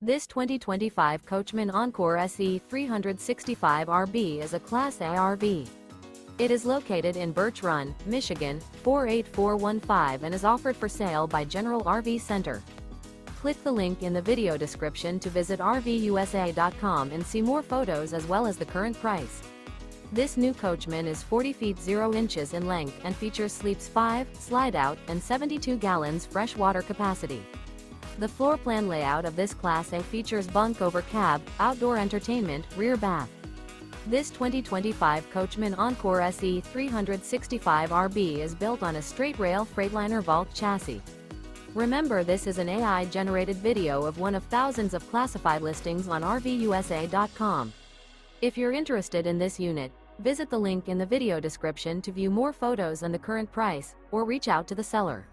This 2025 Coachmen Encore SE 365 RB is a Class A RV. It is located in Birch Run, Michigan, 48415 and is offered for sale by General RV Center. Click the link in the video description to visit RVUSA.com and see more photos as well as the current price. This new Coachmen is 40 feet 0 inches in length and features sleeps 5, slide-out, and 72 gallons fresh water capacity. The floor plan layout of this Class A features bunk over cab, outdoor entertainment, rear bath. This 2025 Coachmen Encore SE 365 RB is built on a Straight Rail Freightliner Vault chassis. Remember, this is an AI-generated video of one of thousands of classified listings on RVUSA.com. If you're interested in this unit, visit the link in the video description to view more photos and the current price, or reach out to the seller.